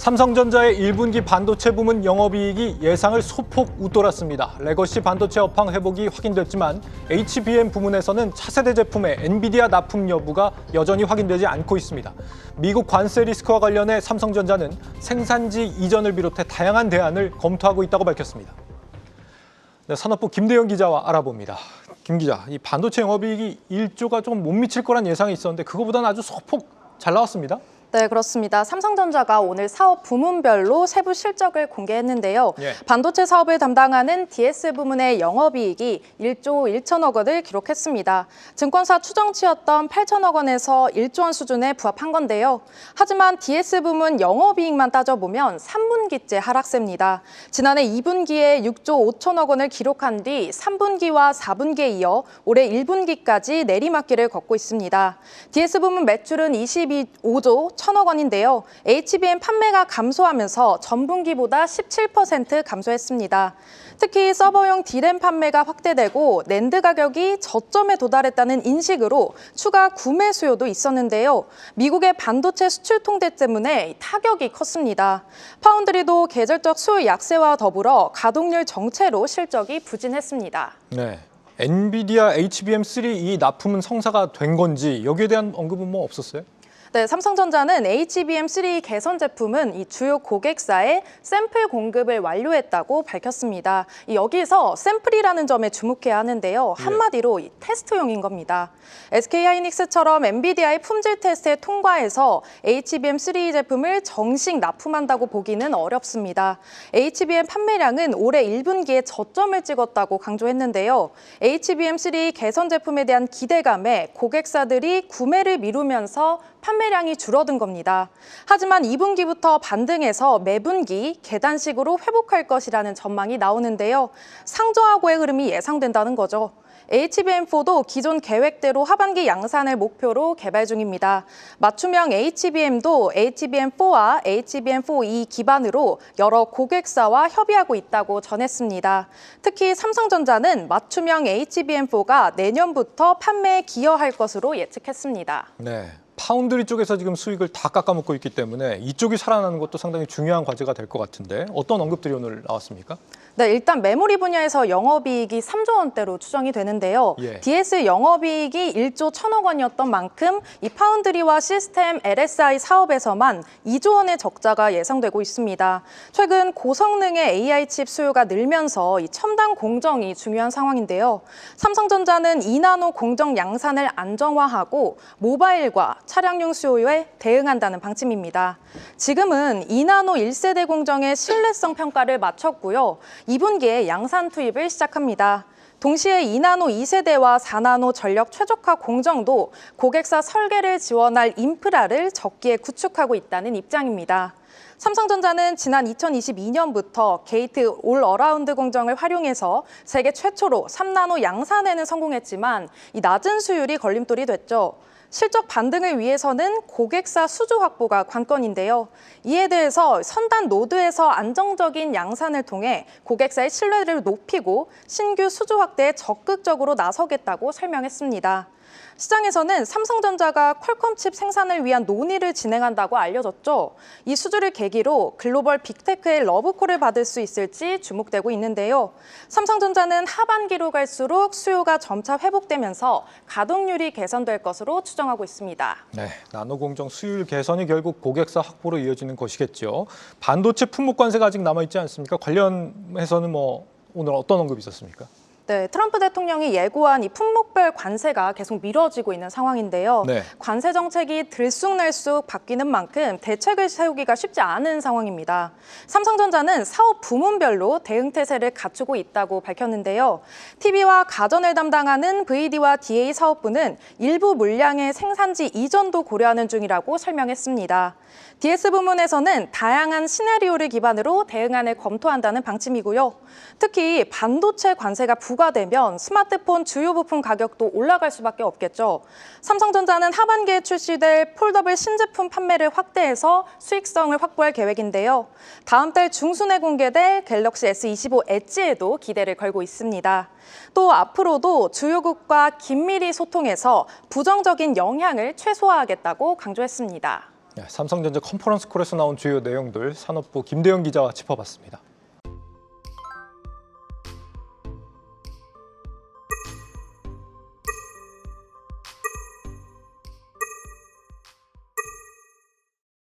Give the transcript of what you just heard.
삼성전자의 1분기 반도체 부문 영업이익이 예상을 소폭 웃돌았습니다. 레거시 반도체 업황 회복이 확인됐지만 HBM 부문에서는 차세대 제품의 엔비디아 납품 여부가 여전히 확인되지 않고 있습니다. 미국 관세 리스크와 관련해 삼성전자는 생산지 이전을 비롯해 다양한 대안을 검토하고 있다고 밝혔습니다. 네, 산업부 김대영 기자와 알아봅니다. 김 기자, 이 반도체 영업이익이 1조가 좀 못 미칠 거란 예상이 있었는데 그거보다는 아주 소폭 잘 나왔습니다. 네, 그렇습니다. 삼성전자가 오늘 사업 부문별로 세부 실적을 공개했는데요. 반도체 사업을 담당하는 DS 부문의 영업이익이 1조 1천억 원을 기록했습니다. 증권사 추정치였던 8천억 원에서 1조 원 수준에 부합한 건데요. 하지만 DS 부문 영업이익만 따져보면 3분기째 하락세입니다. 지난해 2분기에 6조 5천억 원을 기록한 뒤 3분기와 4분기에 이어 올해 1분기까지 내리막길을 걷고 있습니다. DS 부문 매출은 25조 1천억 원인데요. HBM 판매가 감소하면서 전분기보다 17% 감소했습니다. 특히 서버용 D램 판매가 확대되고 낸드 가격이 저점에 도달했다는 인식으로 추가 구매 수요도 있었는데요. 미국의 반도체 수출 통제 때문에 타격이 컸습니다. 파운드리도 계절적 수요 약세와 더불어 가동률 정체로 실적이 부진했습니다. 네. 엔비디아 HBM3 이 납품은 성사가 된 건지 여기에 대한 언급은 뭐 없었어요? 네, 삼성전자는 HBM3 개선 제품은 이 주요 고객사에 샘플 공급을 완료했다고 밝혔습니다. 여기서 샘플이라는 점에 주목해야 하는데요. 한마디로 테스트용인 겁니다. SK하이닉스처럼 엔비디아의 품질 테스트에 통과해서 HBM3 제품을 정식 납품한다고 보기는 어렵습니다. HBM 판매량은 올해 1분기에 저점을 찍었다고 강조했는데요. HBM3 개선 제품에 대한 기대감에 고객사들이 구매를 미루면서 판매량이 줄어든 겁니다. 하지만 2분기부터 반등해서 매분기 계단식으로 회복할 것이라는 전망이 나오는데요. 상저하고의 흐름이 예상된다는 거죠. HBM4도 기존 계획대로 하반기 양산을 목표로 개발 중입니다. 맞춤형 HBM도 HBM4와 HBM4E 기반으로 여러 고객사와 협의하고 있다고 전했습니다. 특히 삼성전자는 맞춤형 HBM4가 내년부터 판매에 기여할 것으로 예측했습니다. 네. 파운드리 쪽에서 지금 수익을 다 깎아먹고 있기 때문에 이쪽이 살아나는 것도 상당히 중요한 과제가 될 것 같은데 어떤 언급들이 오늘 나왔습니까? 네, 일단 메모리 분야에서 영업이익이 3조 원대로 추정이 되는데요. DS 영업이익이 1조 1천억 원이었던 만큼 이 파운드리와 시스템 LSI 사업에서만 2조 원의 적자가 예상되고 있습니다. 최근 고성능의 AI 칩 수요가 늘면서 이 첨단 공정이 중요한 상황인데요. 삼성전자는 2나노 공정 양산을 안정화하고 모바일과 차량용 수요에 대응한다는 방침입니다. 지금은 2나노 1세대 공정의 신뢰성 평가를 마쳤고요. 2분기에 양산 투입을 시작합니다. 동시에 2나노 2세대와 4나노 전력 최적화 공정도 고객사 설계를 지원할 인프라를 적기에 구축하고 있다는 입장입니다. 삼성전자는 지난 2022년부터 게이트 올 어라운드 공정을 활용해서 세계 최초로 3나노 양산에는 성공했지만 이 낮은 수율이 걸림돌이 됐죠. 실적 반등을 위해서는 고객사 수주 확보가 관건인데요. 이에 대해서 선단 노드에서 안정적인 양산을 통해 고객사의 신뢰를 높이고 신규 수주 확대에 적극적으로 나서겠다고 설명했습니다. 시장에서는 삼성전자가 퀄컴 칩 생산을 위한 논의를 진행한다고 알려졌죠. 이 수주를 계기로 글로벌 빅테크의 러브콜을 받을 수 있을지 주목되고 있는데요. 삼성전자는 하반기로 갈수록 수요가 점차 회복되면서 가동률이 개선될 것으로 추정하고 있습니다. 네, 나노공정 수율 개선이 결국 고객사 확보로 이어지는 것이겠죠. 반도체 품목 관세가 아직 남아있지 않습니까? 관련해서는 오늘 어떤 언급이 있었습니까? 네, 트럼프 대통령이 예고한 이 품목별 관세가 계속 미뤄지고 있는 상황인데요. 관세 정책이 들쑥날쑥 바뀌는 만큼 대책을 세우기가 쉽지 않은 상황입니다. 삼성전자는 사업 부문별로 대응 태세를 갖추고 있다고 밝혔는데요. TV와 가전을 담당하는 VD와 DA 사업부는 일부 물량의 생산지 이전도 고려하는 중이라고 설명했습니다. DS 부문에서는 다양한 시나리오를 기반으로 대응안을 검토한다는 방침이고요. 특히 반도체 관세가 부과되면 스마트폰 주요 부품 가격도 올라갈 수밖에 없겠죠. 삼성전자는 하반기에 출시될 폴더블 신제품 판매를 확대해서 수익성을 확보할 계획인데요. 다음 달 중순에 공개될 갤럭시 S25 엣지에도 기대를 걸고 있습니다. 또 앞으로도 주요국과 긴밀히 소통해서 부정적인 영향을 최소화하겠다고 강조했습니다. 삼성전자 컨퍼런스 콜에서 나온 주요 내용들 산업부 김대영 기자와 짚어봤습니다.